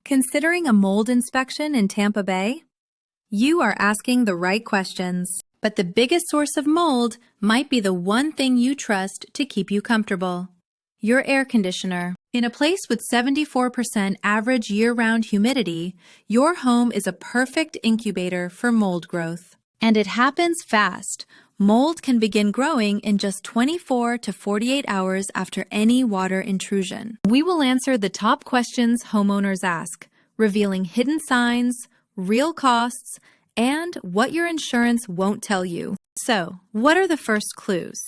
Considering a mold inspection in Tampa Bay? You are asking the right questions, but the biggest source of mold might be the one thing you trust to keep you comfortable: your air conditioner. In a place with 74% average year-round humidity, your home is a perfect incubator for mold growth. And it happens fast. Mold can begin growing in just 24 to 48 hours after any water intrusion. We will answer the top questions homeowners ask, revealing hidden signs, real costs, and what your insurance won't tell you. So, what are the first clues?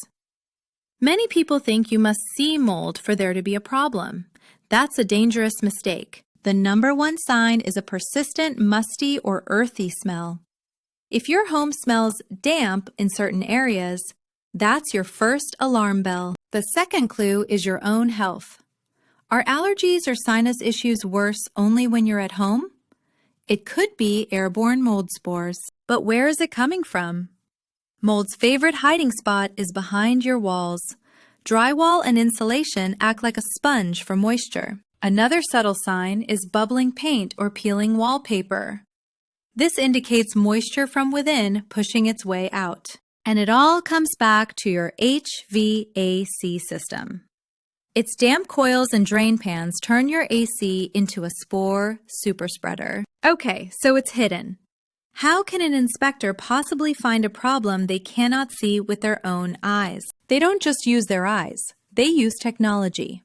Many people think you must see mold for there to be a problem. That's a dangerous mistake. The number one sign is a persistent musty or earthy smell. If your home smells damp in certain areas, that's your first alarm bell. The second clue is your own health. Are allergies or sinus issues worse only when you're at home? It could be airborne mold spores. But where is it coming from? Mold's favorite hiding spot is behind your walls. Drywall and insulation act like a sponge for moisture. Another subtle sign is bubbling paint or peeling wallpaper. This indicates moisture from within pushing its way out. And it all comes back to your HVAC system. Its damp coils and drain pans turn your AC into a spore superspreader. Okay, so it's hidden. How can an inspector possibly find a problem they cannot see with their own eyes? They don't just use their eyes. They use technology.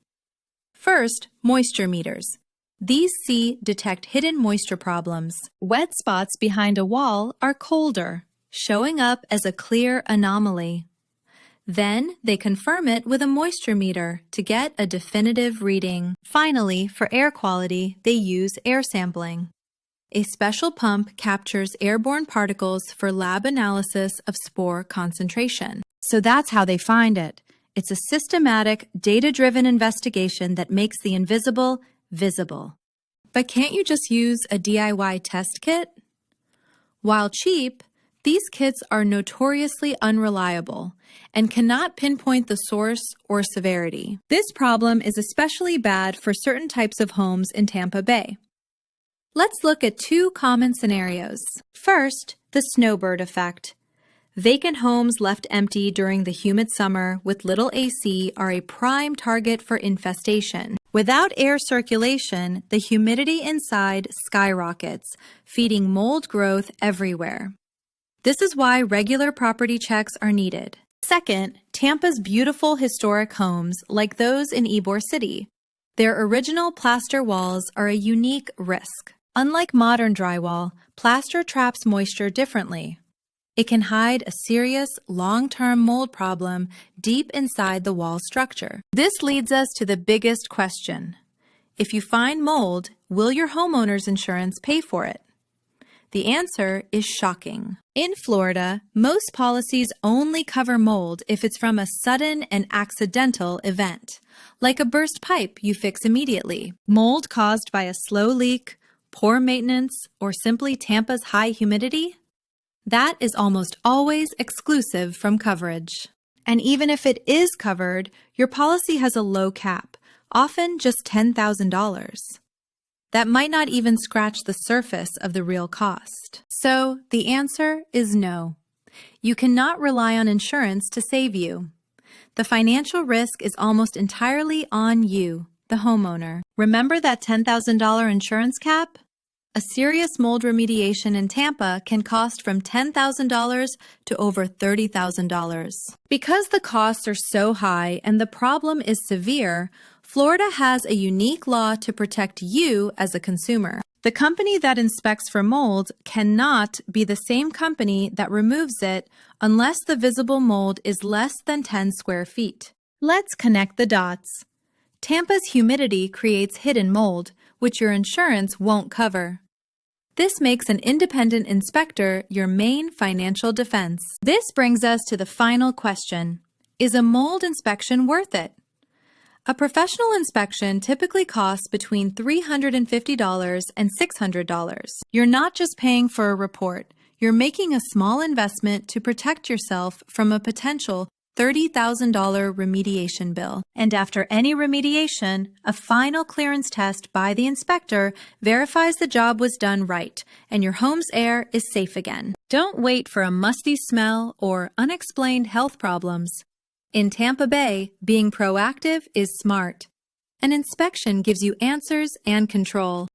First, moisture meters. These detect hidden moisture problems. Wet spots behind a wall are colder, showing up as a clear anomaly. Then they confirm it with a moisture meter to get a definitive reading. Finally, for air quality, they use air sampling. A special pump captures airborne particles for lab analysis of spore concentration. So that's how they find it. It's a systematic, data-driven investigation that makes the invisible visible. But can't you just use a DIY test kit? While cheap, these kits are notoriously unreliable and cannot pinpoint the source or severity. This problem is especially bad for certain types of homes in Tampa Bay. Let's look at two common scenarios. First, the snowbird effect. Vacant homes left empty during the humid summer with little AC are a prime target for infestation. Without air circulation, the humidity inside skyrockets, feeding mold growth everywhere. This is why regular property checks are needed. Second, Tampa's beautiful historic homes, like those in Ybor City. Their original plaster walls are a unique risk. Unlike modern drywall, plaster traps moisture differently. It can hide a serious, long-term mold problem deep inside the wall structure. This leads us to the biggest question. If you find mold, will your homeowner's insurance pay for it? The answer is shocking. In Florida, most policies only cover mold if it's from a sudden and accidental event, like a burst pipe you fix immediately. Mold caused by a slow leak, poor maintenance, or simply Tampa's high humidity? That is almost always exclusive from coverage. And even if it is covered, your policy has a low cap, often just $10,000. That might not even scratch the surface of the real cost. So the answer is no. You cannot rely on insurance to save you. The financial risk is almost entirely on you, the homeowner. Remember that $10,000 insurance cap? A serious mold remediation in Tampa can cost from $10,000 to over $30,000. Because the costs are so high and the problem is severe, Florida has a unique law to protect you as a consumer. The company that inspects for mold cannot be the same company that removes it unless the visible mold is less than 10 square feet. Let's connect the dots. Tampa's humidity creates hidden mold, which your insurance won't cover. This makes an independent inspector your main financial defense. This brings us to the final question. Is a mold inspection worth it? A professional inspection typically costs between $350 and $600. You're not just paying for a report. You're making a small investment to protect yourself from a potential $30,000 remediation bill. And after any remediation, a final clearance test by the inspector verifies the job was done right and your home's air is safe again. Don't wait for a musty smell or unexplained health problems. In Tampa Bay, being proactive is smart. An inspection gives you answers and control.